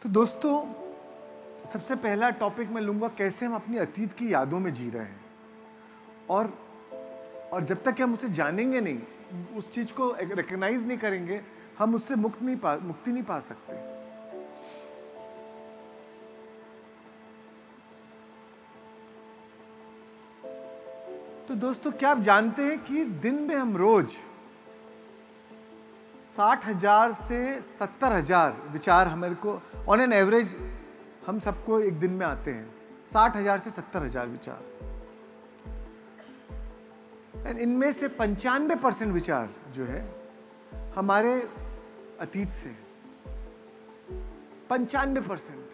तो दोस्तों, सबसे पहला टॉपिक मैं लूँगा कैसे हम अपनी अतीत की यादों में जी रहे हैं। और और जब तक कि हम उसे जानेंगे नहीं, उस चीज़ को रिकॉग्नाइज़ नहीं करेंगे, हम उससे मुक्ति नहीं पा सकते। तो दोस्तों, क्या आप जानते हैं कि दिन में हम रोज 60,000 से 70,000 विचार हमारे को ऑन एन एवरेज हम सबको एक दिन में आते हैं। 60,000 से 70,000 विचार, एंड इनमें से 95% विचार जो है हमारे अतीत से। 95%।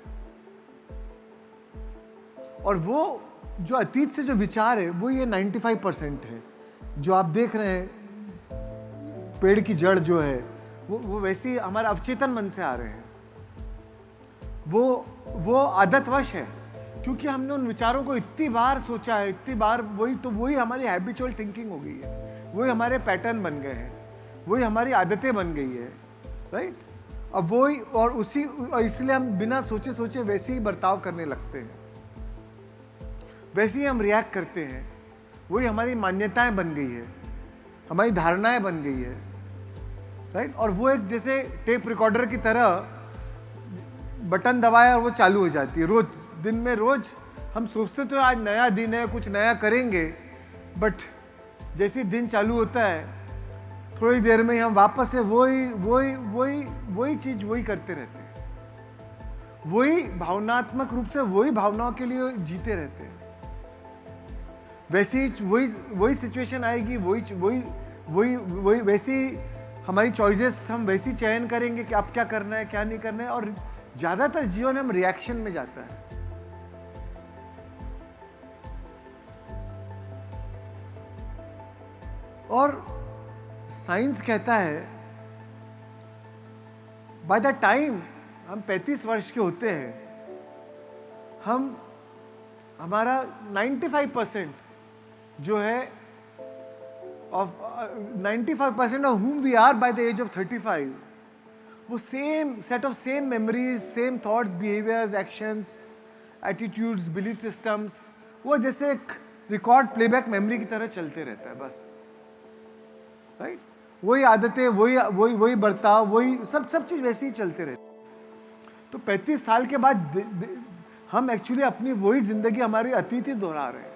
और वो जो अतीत से जो विचार है वो ये 95% है। जो आप देख रहे हैं पेड़ की जड़ जो है वो वैसे ही हमारे अवचेतन मन से आ रहे हैं। वो आदतवश है, क्योंकि हमने उन विचारों को इतनी बार सोचा है, इतनी बार वही हमारी हैबिचुअल थिंकिंग हो गई है, वही हमारे पैटर्न बन गए हैं, वही हमारी आदतें बन गई है, राइट। अब वही और इसलिए हम बिना सोचे सोचे वैसे ही बर्ताव करने लगते हैं, वैसे ही हम रिएक्ट करते हैं। वही हमारी मान्यताएं बन गई है, हमारी धारणाएं बन गई है, राइट। और वो एक जैसे टेप रिकॉर्डर की तरह बटन दबाया और वो चालू हो जाती है। रोज दिन में रोज हम सोचते तो आज नया दिन है, कुछ नया करेंगे, बट जैसे ही दिन चालू होता है थोड़ी देर में ही हम वापस से वही चीज वही करते रहते हैं। वही भावनात्मक रूप से वही भावनाओं के लिए जीते रहते हैं। वैसी वही सिचुएशन आएगी, वही वैसी हमारी चॉइसेस हम वैसी चयन करेंगे कि अब क्या करना है क्या नहीं करना है। और ज्यादातर जीवन हम रिएक्शन में जाता है। और साइंस कहता है बाय द टाइम हम 35 वर्ष के होते हैं, हमारा 95% जो है of 95% of whom we are by the age of 35, वो same memories, same thoughts, behaviors, actions, attitudes, belief systems, वो जैसे एक रिकॉर्ड प्लेबैक मेमोरी की तरह चलते रहता है बस, राइट। वही आदतें, वही बर्ताव, वही सब चीज वैसे ही चलते रहते। तो 35 साल के बाद हम एक्चुअली अपनी वही जिंदगी, हमारी अतीत ही दोहरा रहे हैं।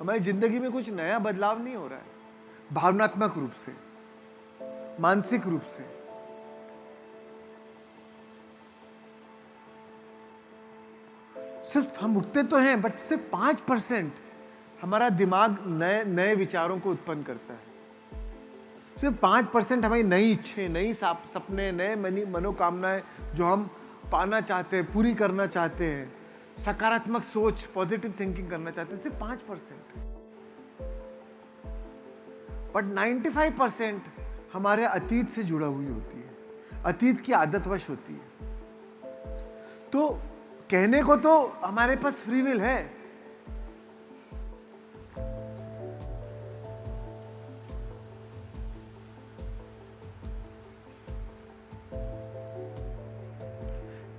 हमारी जिंदगी में कुछ नया बदलाव नहीं हो रहा है, भावनात्मक रूप से, मानसिक रूप से। सिर्फ हम उठते तो हैं, बट सिर्फ 5% हमारा दिमाग नए विचारों को उत्पन्न करता है। सिर्फ 5% हमारी नई इच्छाएं, नई सपने, नए मनोकामनाएं जो हम पाना चाहते हैं, पूरी करना चाहते हैं, सकारात्मक सोच, पॉजिटिव थिंकिंग करना चाहते हैं, सिर्फ 5%। बट 95% हमारे अतीत से जुड़ा हुई होती है, अतीत की आदतवश होती है। तो कहने को तो हमारे पास फ्री विल है,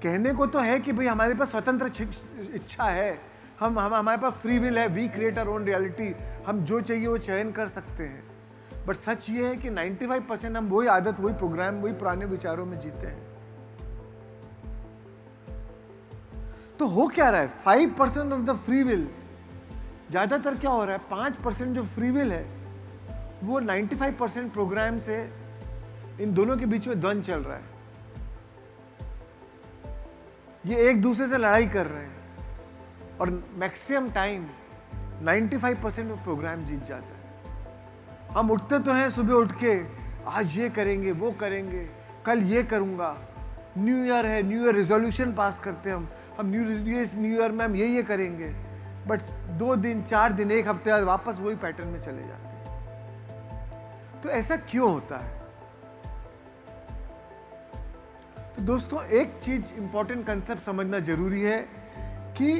कहने को तो है कि भाई हमारे पास स्वतंत्र इच्छा है, हमारे पास फ्री विल है, we create our own reality, हम जो चाहिए वो चयन कर सकते हैं। बट सच ये है कि 95% हम वही आदत, वही प्रोग्राम, वही पुराने विचारों में जीते हैं। तो हो क्या रहा है? 5% ऑफ द फ्री विल, ज्यादातर क्या हो रहा है, 5% जो फ्री विल है वो 95% प्रोग्राम से, इन दोनों के बीच में द्वंद्व चल रहा है। ये एक दूसरे से लड़ाई कर रहे हैं और मैक्सिमम टाइम 95% में प्रोग्राम जीत जाता है। हम उठते तो हैं सुबह उठ के, आज ये करेंगे, वो करेंगे, कल ये करूंगा, न्यू ईयर है, न्यू ईयर रेजोल्यूशन पास करते हैं हम न्यू ईयर में हम ये करेंगे। बट 2 दिन, 4 दिन, 1 हफ्ते बाद वापस वही पैटर्न में चले जाते हैं। तो ऐसा क्यों होता है? तो दोस्तों, एक चीज इंपॉर्टेंट कंसेप्ट समझना जरूरी है कि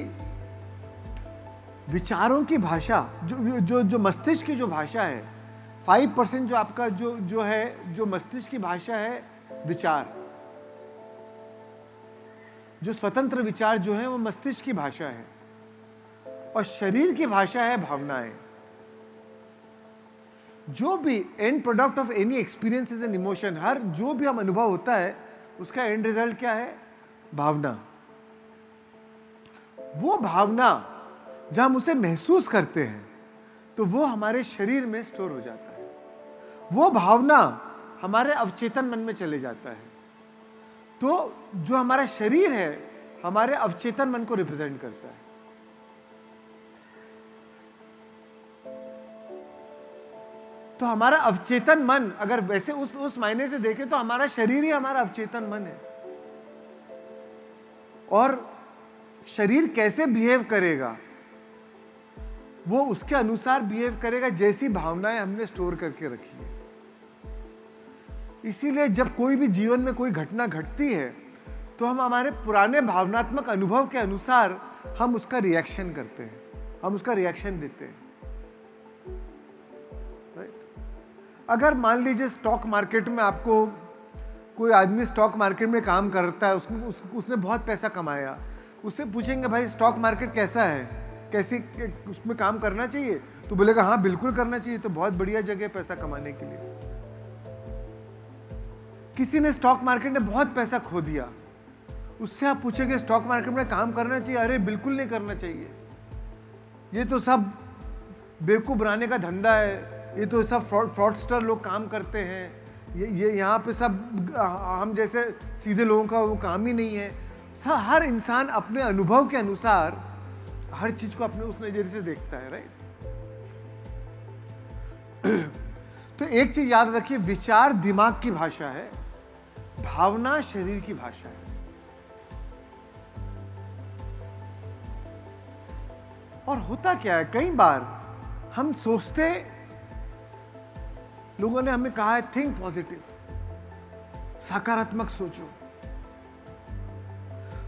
विचारों की भाषा, जो मस्तिष्क की जो भाषा है, 5% जो आपका जो मस्तिष्क की भाषा है विचार, जो स्वतंत्र विचार जो है वो मस्तिष्क की भाषा है, और शरीर की भाषा है भावनाएं। जो भी end product of any experiences and emotion, हर जो भी हम अनुभव होता है उसका एंड रिजल्ट क्या है? भावना। वो भावना जब हम उसे महसूस करते हैं तो वो हमारे शरीर में स्टोर हो जाता है। वो भावना हमारे अवचेतन मन में चले जाता है। तो जो हमारा शरीर है हमारे अवचेतन मन को रिप्रेजेंट करता है। तो हमारा अवचेतन मन, अगर वैसे उस मायने से देखें तो हमारा शरीर ही हमारा अवचेतन मन है। और शरीर कैसे बिहेव करेगा वो उसके अनुसार बिहेव करेगा जैसी भावनाएं हमने स्टोर करके रखी है। इसीलिए जब कोई भी जीवन में कोई घटना घटती है तो हम हमारे पुराने भावनात्मक अनुभव के अनुसार हम उसका रिएक्शन करते हैं, हम उसका रिएक्शन देते हैं। अगर मान लीजिए स्टॉक मार्केट में आपको कोई आदमी स्टॉक मार्केट में काम करता है, उसने बहुत पैसा कमाया, उससे पूछेंगे भाई स्टॉक मार्केट कैसा है, कैसी उसमें काम करना चाहिए? तो बोलेगा हाँ बिल्कुल करना चाहिए, तो बहुत बढ़िया जगह पैसा कमाने के लिए। किसी ने स्टॉक मार्केट में बहुत पैसा खो दिया, उससे आप पूछेंगे स्टॉक मार्केट में काम करना चाहिए? अरे बिल्कुल नहीं करना चाहिए, ये तो सब बेवकूफ बनाने का धंधा है, ये तो सब फ्रॉडस्टर लोग काम करते हैं, ये यहाँ पे सब हम जैसे सीधे लोगों का वो काम ही नहीं है। हर इंसान अपने अनुभव के अनुसार हर चीज को अपने उस नजरिए से देखता है, राइट? तो एक चीज याद रखिए, विचार दिमाग की भाषा है, भावना शरीर की भाषा है। और होता क्या है, कई बार हम सोचते, लोगों ने हमें कहा है थिंक पॉजिटिव, सकारात्मक सोचो,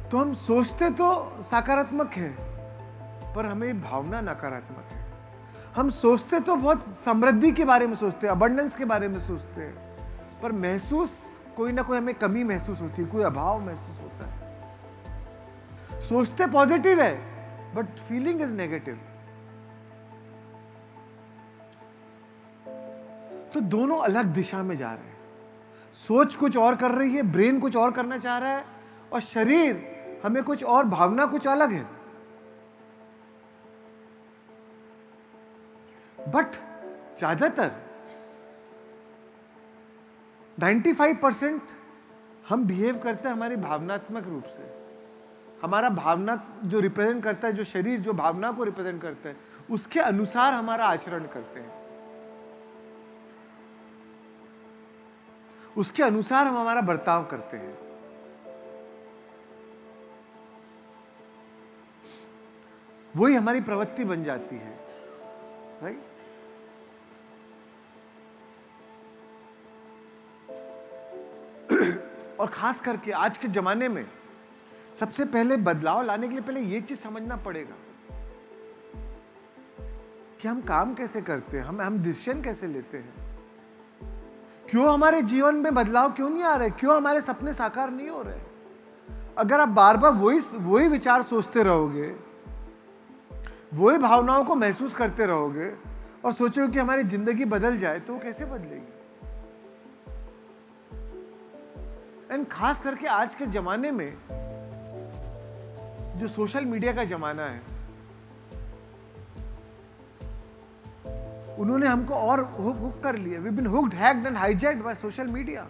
तो हम सोचते तो सकारात्मक है पर हमें भावना नकारात्मक है। हम सोचते तो बहुत समृद्धि के बारे में सोचते हैं, अबंडेंस के बारे में सोचते हैं, पर महसूस कोई ना कोई हमें कमी महसूस होती है, कोई अभाव महसूस होता है। सोचते पॉजिटिव है बट फीलिंग इज नेगेटिव। तो दोनों अलग दिशा में जा रहे हैं। सोच कुछ और कर रही है, ब्रेन कुछ और करना चाह रहा है, और शरीर हमें कुछ और, भावना कुछ अलग है। बट ज्यादातर 95% हम बिहेव करते हैं हमारी भावनात्मक रूप से। हमारा भावना जो रिप्रेजेंट करता है, जो शरीर जो भावना को रिप्रेजेंट करता है, उसके अनुसार हमारा आचरण करते हैं, उसके अनुसार हम हमारा बर्ताव करते हैं। वही हमारी प्रवृत्ति बन जाती है, राइट? और खास करके आज के जमाने में सबसे पहले बदलाव लाने के लिए पहले यह चीज समझना पड़ेगा कि हम काम कैसे करते हैं, हम डिसीजन कैसे लेते हैं, क्यों हमारे जीवन में बदलाव क्यों नहीं आ रहे, क्यों हमारे सपने साकार नहीं हो रहे। अगर आप बार बार वही विचार सोचते रहोगे, वही भावनाओं को महसूस करते रहोगे और सोचोगे कि हमारी जिंदगी बदल जाए, तो वो कैसे बदलेगी? एंड खास करके आज के जमाने में जो सोशल मीडिया का जमाना है, उन्होंने हमको और हुक कर लिया। We been hooked, hacked and hijacked by social media.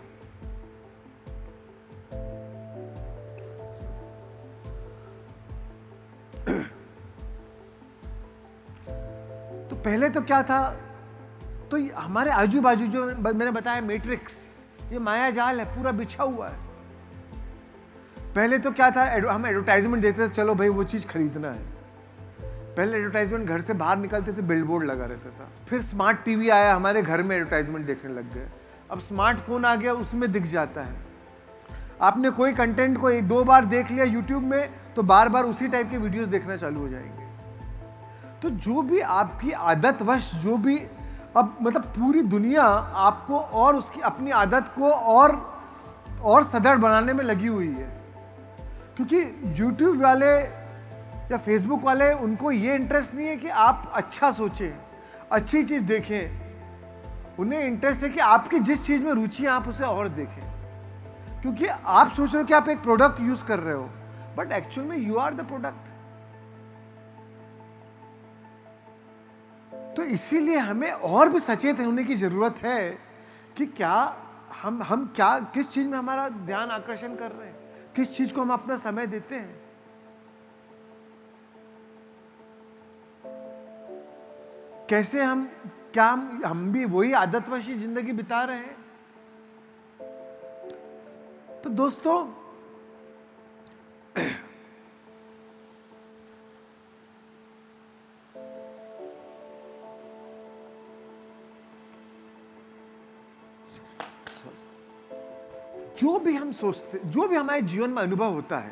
तो पहले तो क्या था, तो हमारे आजू बाजू जो मैंने बताया मैट्रिक्स, ये माया जाल है, पूरा बिछा हुआ है। पहले तो क्या था, हम एडवर्टाइजमेंट देते थे, चलो भाई वो चीज खरीदना है। पहले एडवर्टाइजमेंट घर से बाहर निकलते थे, बिलबोर्ड लगा रहता था। फिर स्मार्ट टीवी आया, हमारे घर में एडवर्टाइजमेंट देखने लग गए। अब स्मार्टफोन आ गया, उसमें दिख जाता है। आपने कोई कंटेंट को एक दो बार देख लिया यूट्यूब में, तो बार बार उसी टाइप के वीडियोस देखना चालू हो जाएंगे। तो जो भी आपकी आदतवश, जो भी अब मतलब पूरी दुनिया आपको और उसकी अपनी आदत को और सदृढ़ बनाने में लगी हुई है। क्योंकि YouTube वाले या Facebook वाले, उनको ये इंटरेस्ट नहीं है कि आप अच्छा सोचें, अच्छी चीज देखें। उन्हें इंटरेस्ट है कि आपकी जिस चीज में रुचि है आप उसे और देखें, क्योंकि आप सोच रहे हो कि आप एक प्रोडक्ट यूज कर रहे हो, बट एक्चुअल में यू आर द प्रोडक्ट। तो इसीलिए हमें और भी सचेत होने की जरूरत है कि क्या हम क्या, किस चीज में हमारा ध्यान आकर्षण कर रहे हैं, किस चीज को हम अपना समय देते हैं। कैसे क्या हम भी वही आदतवशी जिंदगी बिता रहे हैं। तो दोस्तों, जो भी हम सोचते, जो भी हमारे जीवन में अनुभव होता है,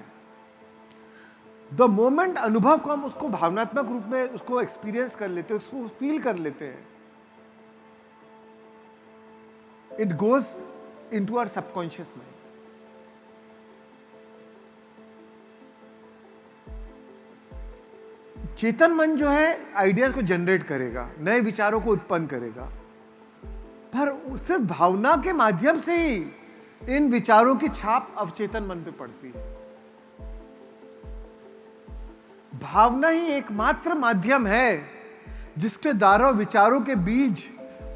द मोमेंट अनुभव को हम उसको भावनात्मक रूप में उसको एक्सपीरियंस कर लेते हैं, उसको फील कर लेते हैं, it goes into our subconscious mind. चेतन मन जो है आइडियाज को जनरेट करेगा, नए विचारों को उत्पन्न करेगा, पर सिर्फ भावना के माध्यम से ही इन विचारों की छाप अवचेतन मन पे पड़ती है। भावना ही एकमात्र माध्यम है जिसके द्वारा विचारों के बीज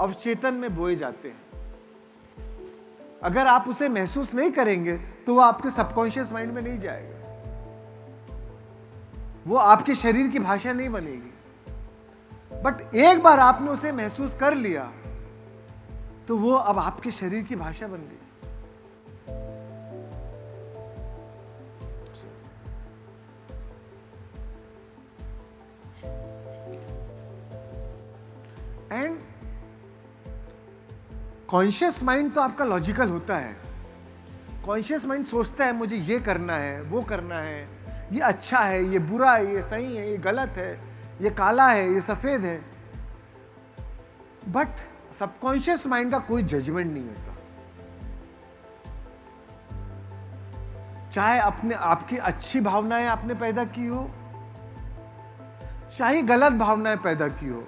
अवचेतन में बोए जाते हैं। अगर आप उसे महसूस नहीं करेंगे तो वो आपके सबकॉन्शियस माइंड में नहीं जाएगा, वो आपके शरीर की भाषा नहीं बनेगी। बट एक बार आपने उसे महसूस कर लिया तो वो अब आपके शरीर की भाषा बन गई। एंड कॉन्शियस माइंड तो आपका लॉजिकल होता है। कॉन्शियस माइंड सोचता है मुझे ये करना है, वो करना है, ये अच्छा है, ये बुरा है, ये सही है, ये गलत है, ये काला है, ये सफेद है। बट सबकॉन्शियस माइंड का कोई जजमेंट नहीं होता। चाहे अपने आपकी अच्छी भावनाएं आपने पैदा की हो, चाहे गलत भावनाएं पैदा की हो,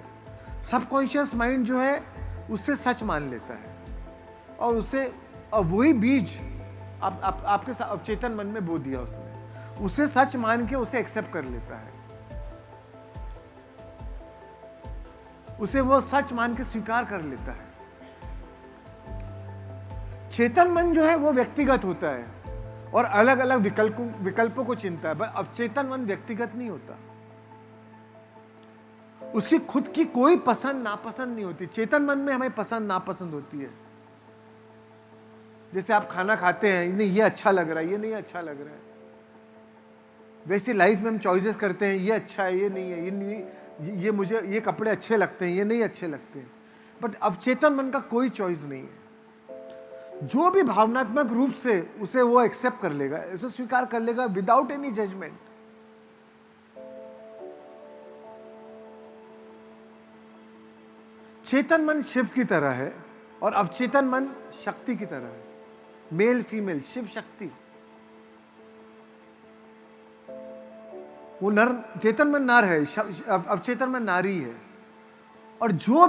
सबकॉन्शियस माइंड जो है उससे सच मान लेता है और वही बीज आपके अवचेतन मन में बो दिया उसने, उसे सच मान के उसे एक्सेप्ट कर लेता है, उसे वो सच मान के स्वीकार कर लेता है। चेतन मन जो है वो व्यक्तिगत होता है और अलग अलग विकल्पों को चुनता है, पर अवचेतन मन व्यक्तिगत नहीं होता। उसकी खुद की कोई पसंद नापसंद नहीं होती। चेतन मन में हमें पसंद नापसंद होती है। जैसे आप खाना खाते हैं, नहीं ये अच्छा लग रहा है, ये नहीं अच्छा लग रहा है। वैसे लाइफ में हम चॉइसेस करते हैं, ये अच्छा है, ये नहीं है, ये नहीं, ये मुझे ये कपड़े अच्छे लगते हैं, ये नहीं अच्छे लगते हैं। बट अवचेतन मन का कोई चॉइस नहीं है। जो भी भावनात्मक रूप से उसे वो एक्सेप्ट कर लेगा, इसे स्वीकार कर लेगा विदाउट एनी जजमेंट। चेतन मन शिव की तरह है और अवचेतन मन शक्ति की तरह है। Male female, Shiv Shakti. वो नर, चेतन मन नर है, अवचेतन मन नारी है। और जो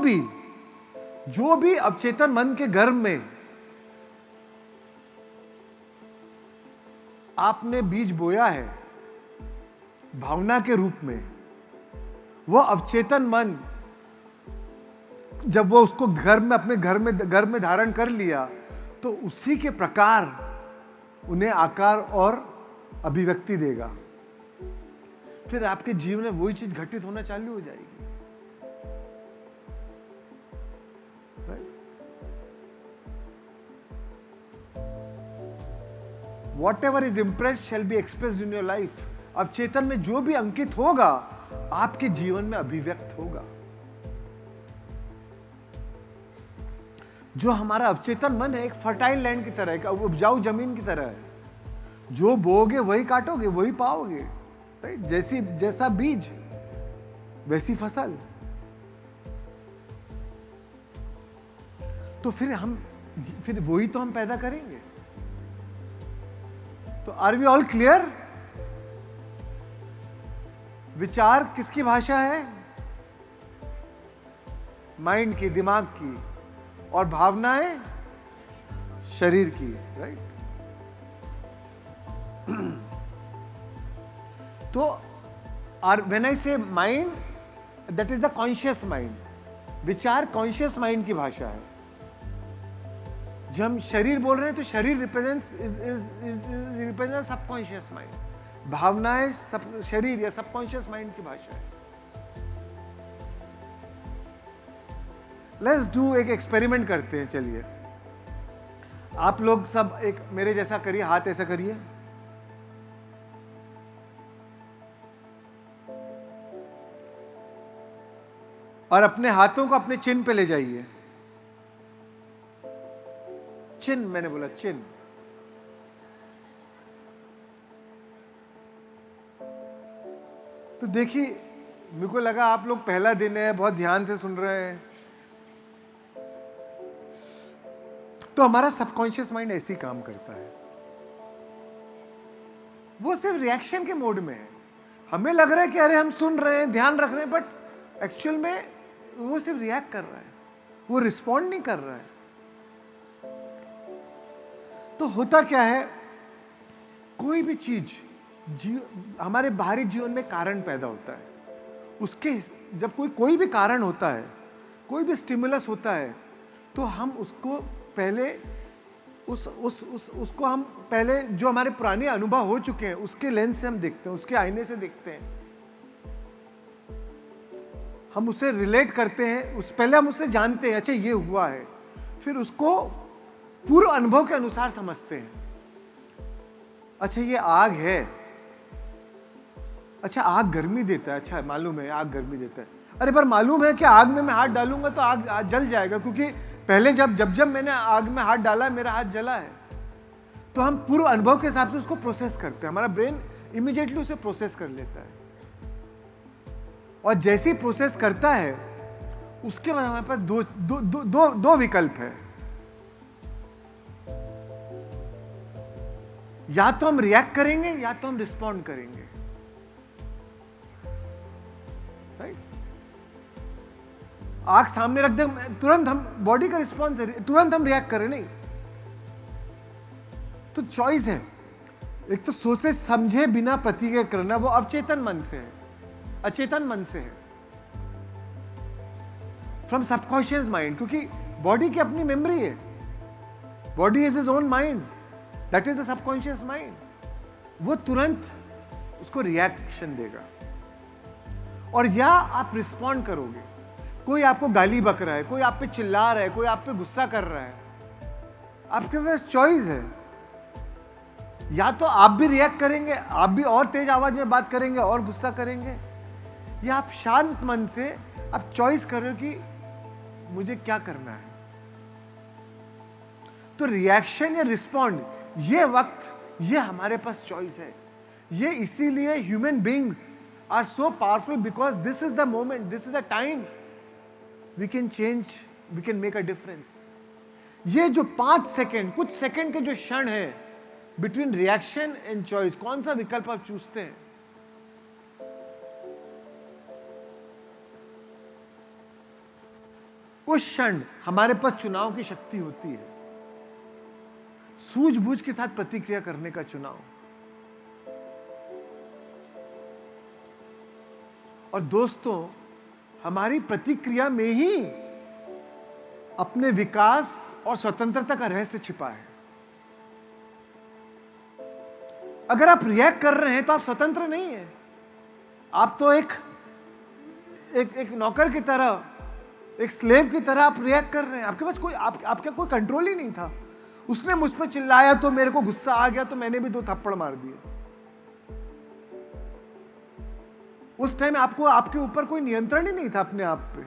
भी अवचेतन मन के गर्भ में आपने बीज बोया है भावना के रूप में, वो अवचेतन मन जब वो उसको अपने घर में धारण कर लिया तो उसी के प्रकार उन्हें आकार और अभिव्यक्ति देगा। फिर आपके जीवन में वही चीज घटित होना चालू हो जाएगी। Whatever is impressed shall be expressed in your life। अब चेतन में जो भी अंकित होगा आपके जीवन में अभिव्यक्त होगा। जो हमारा अवचेतन मन है एक फर्टाइल लैंड की तरह है, उपजाऊ जमीन की तरह है। जो बोओगे वही काटोगे, वही पाओगे। राइट? जैसा बीज वैसी फसल। तो फिर वही तो हम पैदा करेंगे। तो आर वी ऑल क्लियर? विचार किसकी भाषा है? माइंड की, दिमाग की, और भावनाएं शरीर की, राइट? तो व्हेन आई से mind, that is the conscious mind. विचार कॉन्शियस माइंड की भाषा है. जब हम शरीर बोल रहे हैं तो शरीर रिप्रेजेंट सबकॉन्शियस माइंड. भावनाएं सब शरीर या सबकॉन्शियस माइंड की भाषा है. लेट्स डू, एक एक्सपेरिमेंट करते हैं. चलिए आप लोग सब एक मेरे जैसा करिए, हाथ ऐसा करिए. और अपने हाथों को अपने चिन्ह पे ले जाइए. चिन्ह, मैंने बोला चिन्ह. तो देखिए, मेरे को लगा आप लोग पहला दिन है, बहुत ध्यान से सुन रहे हैं. तो हमारा सबकॉन्शियस माइंड ऐसे ही काम करता है. वो सिर्फ रिएक्शन के मोड में है. हमें लग रहा है कि अरे हम सुन रहे हैं, ध्यान रख रहे हैं, बट एक्चुअल में वो सिर्फ रिएक्ट कर रहा है, वो रिस्पॉन्ड नहीं कर रहा है. तो होता क्या है, कोई भी चीज हमारे बाहरी जीवन में कारण पैदा होता है. उसके जब कोई भी कारण होता है, कोई भी स्टिमुलस होता है, तो हम उसको पहले उसको हम पहले जो हमारे पुराने अनुभव हो चुके हैं उसके लेंस से हम देखते हैं, उसके आईने से देखते हैं. हम उसे रिलेट करते हैं, पहले हम उसे जानते हैं, अच्छा ये हुआ है. फिर उसको पूर्व अनुभव के अनुसार समझते हैं. अच्छा ये आग है, अच्छा आग गर्मी देता है, अच्छा मालूम है आग गर्मी देता है. अरे पर मालूम है कि आग में मैं हाथ डालूंगा तो आग जल जाएगा, क्योंकि पहले जब मैंने आग में हाथ डाला मेरा हाथ जला है. तो हम पूर्व अनुभव के हिसाब से उसको प्रोसेस करते हैं. हमारा ब्रेन इमीडिएटली उसे प्रोसेस कर लेता है. और जैसे ही प्रोसेस करता है उसके बाद हमारे पास दो विकल्प है. या तो हम रिएक्ट करेंगे या तो हम रिस्पॉन्ड करेंगे. राइट? आग सामने रख दे, तुरंत हम बॉडी का रिस्पॉन्स है, तुरंत हम रिएक्ट करें, नहीं. तो चॉइस है. एक तो सोचे समझे बिना प्रतिक्रिया करना, वो अवचेतन मन से है, अचेतन मन से है, फ्रॉम सबकॉन्शियस माइंड. क्योंकि बॉडी की अपनी मेमोरी है. Body is his own mind, that is the subconscious mind. वो तुरंत उसको रिएक्शन देगा. और या आप रिस्पॉन्ड करोगे. कोई आपको गाली बक रहा है, कोई आप पे चिल्ला रहा है, कोई आप पे गुस्सा कर रहा है, आपके पास चॉइस है. या तो आप भी रिएक्ट करेंगे, आप भी और तेज आवाज में बात करेंगे और गुस्सा करेंगे, या आप शांत मन से आप चॉइस कर रहे हो कि मुझे क्या करना है. तो रिएक्शन या रिस्पॉन्ड, ये वक्त, ये हमारे पास चॉइस है. ये इसीलिए human beings are so powerful, because this is the moment, this is the time we can change, we can make a difference. ये जो 5 सेकेंड, कुछ सेकेंड के जो क्षण है बिटवीन रिएक्शन एंड चॉइस, कौन सा विकल्प आप चूजते हैं, उस क्षण हमारे पास चुनाव की शक्ति होती है. सूझबूझ के साथ प्रतिक्रिया करने का चुनाव. और दोस्तों, हमारी प्रतिक्रिया में ही अपने विकास और स्वतंत्रता का रहस्य छिपा है. अगर आप रिएक्ट कर रहे हैं तो आप स्वतंत्र नहीं है. आप तो एक नौकर की तरह, एक स्लेव की तरह आप रिएक्ट कर रहे हैं. आपके पास कोई आपका कोई कंट्रोल ही नहीं था. उसने मुझ पर चिल्लाया तो मेरे को गुस्सा आ गया, तो मैंने भी 2 थप्पड़ मार दिए. उस टाइम आपको आपके ऊपर कोई नियंत्रण ही नहीं था अपने आप पे.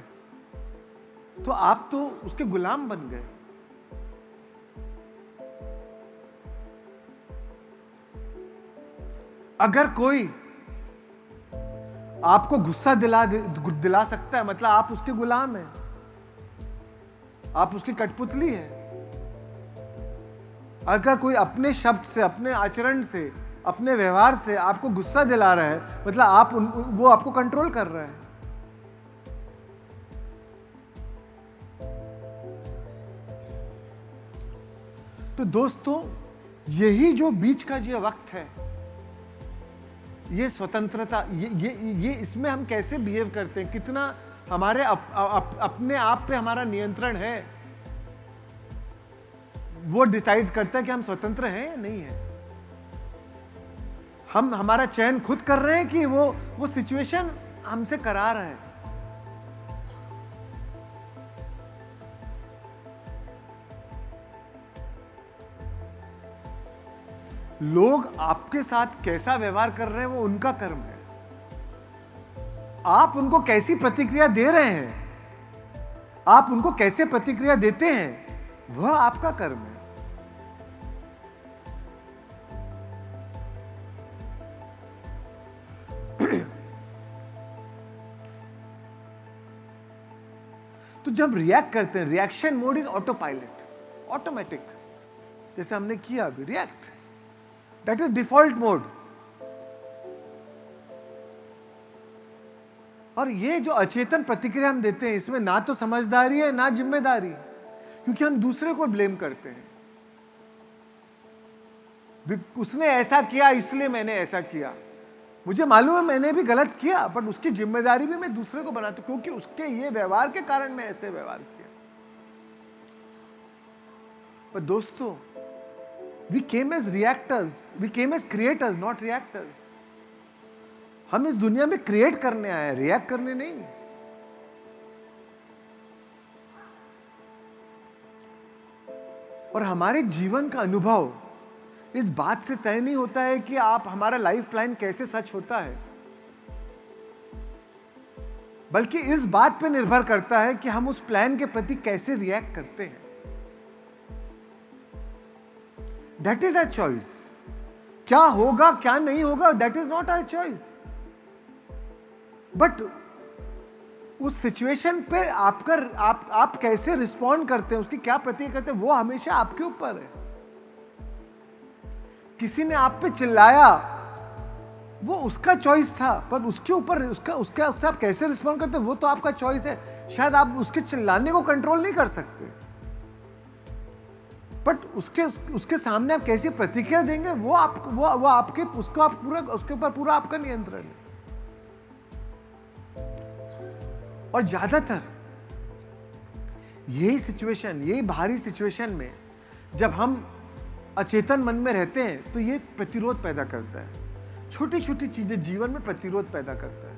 तो आप तो उसके गुलाम बन गए. अगर कोई आपको गुस्सा दिला सकता है, मतलब आप उसके गुलाम हैं, आप उसकी कठपुतली है. अगर कोई अपने शब्द से, अपने आचरण से अपने व्यवहार से आपको गुस्सा दिला रहा है, मतलब वो आपको कंट्रोल कर रहा है। तो दोस्तों, यही जो बीच का जो वक्त है, ये स्वतंत्रता, ये इसमें हम कैसे बिहेव करते हैं, कितना हमारे अपने आप पे हमारा नियंत्रण है, वो डिसाइड करता है कि हम स्वतंत्र हैं या नहीं है। हम हमारा चयन खुद कर रहे हैं कि वो सिचुएशन हमसे करा रहा है। लोग आपके साथ कैसा व्यवहार कर रहे हैं वो उनका कर्म है। आप उनको कैसी प्रतिक्रिया दे रहे हैं, आप उनको कैसे प्रतिक्रिया देते हैं, वह आपका कर्म है। तो जब रिएक्ट करते हैं, reaction mode is auto pilot, automatic, जैसे हमने किया अभी react, that is default mode. और ये जो अचेतन प्रतिक्रिया हम देते हैं, इसमें ना तो समझदारी है ना जिम्मेदारी, क्योंकि हम दूसरे को ब्लेम करते हैं। उसने ऐसा किया इसलिए मैंने ऐसा किया, मुझे मालूम है मैंने भी गलत किया, बट उसकी जिम्मेदारी भी मैं दूसरे को बनाता हूं, क्योंकि उसके ये व्यवहार के कारण मैं ऐसे व्यवहार किया। पर दोस्तों, we came as reactors, we came as creators, not reactors. हम इस दुनिया में क्रिएट करने आए हैं, रिएक्ट करने नहीं। और हमारे जीवन का अनुभव इस बात से तय नहीं होता है कि आप हमारा लाइफ प्लान कैसे सच होता है, बल्कि इस बात पे निर्भर करता है कि हम उस प्लान के प्रति कैसे रिएक्ट करते हैं। That is our choice. क्या होगा क्या नहीं होगा, that is not our choice. But उस सिचुएशन पे आप कैसे रिस्पॉन्ड करते हैं, उसकी क्या प्रतिक्रिया करते हैं, वो हमेशा आपके ऊपर है। किसी ने आप पे चिल्लाया, वो उसका चॉइस था, पर उसके ऊपर उससे आप कैसे रिस्पॉन्ड करते हैं वो तो आपका चॉइस है। शायद आप उसके चिल्लाने को कंट्रोल नहीं कर सकते, बट उसके सामने आप कैसी प्रतिक्रिया देंगे वो उसके ऊपर पूरा आपका नियंत्रण है। और ज्यादातर यही सिचुएशन, यही बाहरी सिचुएशन में जब हम अचेतन मन में रहते हैं तो ये प्रतिरोध पैदा करता है। छोटी छोटी चीजें जीवन में प्रतिरोध पैदा करता है।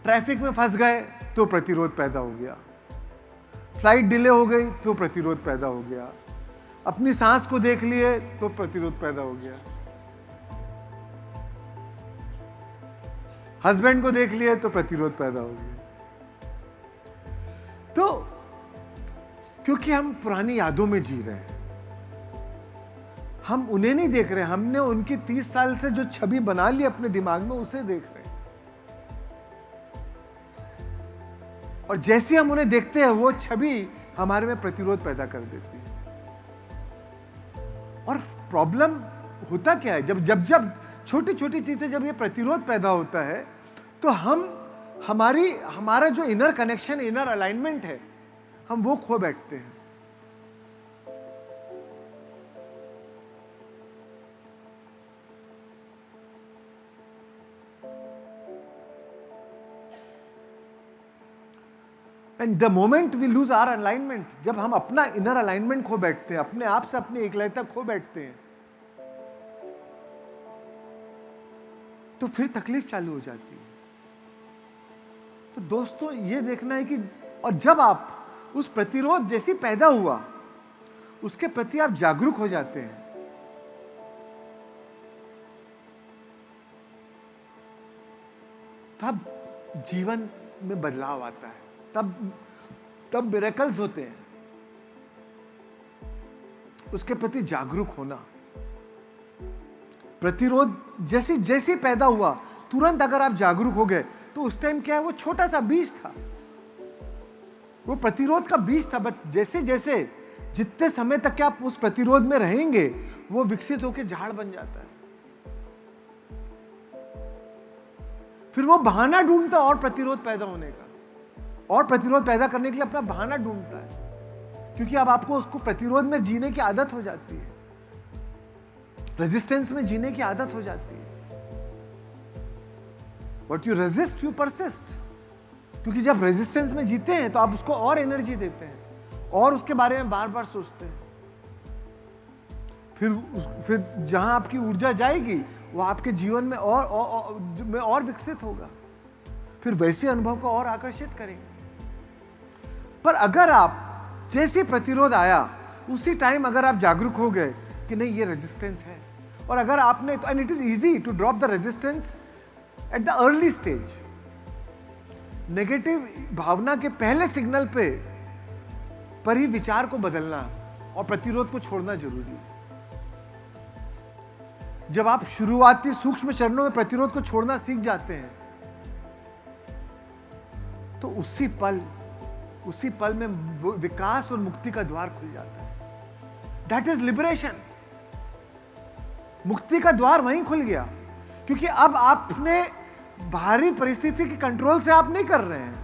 ट्रैफिक में फंस गए तो प्रतिरोध पैदा हो गया, फ्लाइट डिले हो गई तो प्रतिरोध पैदा हो गया, अपनी सांस को देख लिए तो प्रतिरोध पैदा हो गया, हस्बैंड को देख लिए तो प्रतिरोध पैदा हो गया। तो क्योंकि हम पुरानी यादों में जी रहे हैं, हम उन्हें नहीं देख रहे, हमने उनकी 30 साल से जो छवि बना ली अपने दिमाग में उसे देख रहे हैं। और जैसे हम उन्हें देखते हैं वो छवि हमारे में प्रतिरोध पैदा कर देती है। और प्रॉब्लम होता क्या है, जब छोटी छोटी चीजें जब ये प्रतिरोध पैदा होता है तो हमारा जो इनर कनेक्शन, इनर अलाइनमेंट है, हम वो खो बैठते हैं। And the moment we lose our alignment, जब हम अपना इनर अलाइनमेंट खो बैठते हैं, अपने आप से अपनी एकलता खो बैठते हैं, तो फिर तकलीफ चालू हो जाती है। तो दोस्तों, ये देखना है कि और जब आप उस प्रतिरोध जैसी पैदा हुआ उसके प्रति आप जागरूक हो जाते हैं, तब जीवन में बदलाव आता है, तब मिरेकल्स होते हैं। उसके प्रति जागरूक होना, प्रतिरोध जैसे पैदा हुआ तुरंत अगर आप जागरूक हो गए तो उस टाइम क्या है, वो छोटा सा बीज था, वो प्रतिरोध का बीज था। बट जैसे जैसे जितने समय तक के आप उस प्रतिरोध में रहेंगे वो विकसित होकर झाड़ बन जाता है। फिर वो बहाना ढूंढता है और प्रतिरोध पैदा होने का, और प्रतिरोध पैदा करने के लिए अपना बहाना ढूंढता है, क्योंकि अब आपको उसको प्रतिरोध में जीने की आदत हो जाती है, रेजिस्टेंस में जीने की आदत हो जाती है। What you resist, you persist. क्योंकि जब रेजिस्टेंस में जीते हैं तो आप उसको और एनर्जी देते हैं और उसके बारे में बार बार सोचते हैं। फिर जहां आपकी ऊर्जा जाएगी वो आपके जीवन में और विकसित होगा, फिर वैसे अनुभव को और आकर्षित करेंगे। पर अगर आप जैसे प्रतिरोध आया उसी टाइम अगर आप जागरूक हो गए कि नहीं ये रेजिस्टेंस है, और अगर आपने, and it is easy to drop the resistance at the early stage, negative भावना के पहले सिग्नल पर ही विचार को बदलना और प्रतिरोध को छोड़ना जरूरी है। जब आप शुरुआती सूक्ष्म चरणों में प्रतिरोध को छोड़ना सीख जाते हैं तो उसी पल में विकास और मुक्ति का द्वार खुल जाता है। That is liberation. मुक्ति का द्वार वहीं खुल गया, क्योंकि अब आपने बाहरी परिस्थिति के कंट्रोल से आप नहीं कर रहे हैं,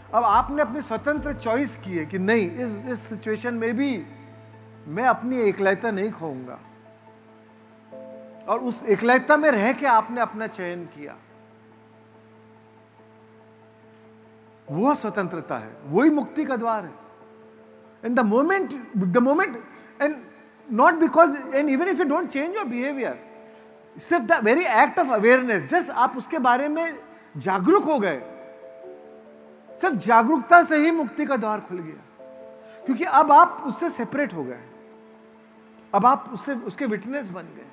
अब आपने अपनी स्वतंत्र चॉइस की है कि नहीं, इस सिचुएशन में भी मैं अपनी एकलता नहीं खोऊंगा, और उस एकलता में रह के आपने अपना चयन किया। वो स्वतंत्रता है, वही मुक्ति का द्वार है। And the moment and not because, and even if you don't change your behaviour, सिर्फ the very act of awareness, just आप उसके बारे में जागरूक हो गए, सिर्फ जागरूकता से ही मुक्ति का द्वार खुल गया, क्योंकि अब आप उससे सेपरेट हो गए, अब आप उसके विटनेस बन गए।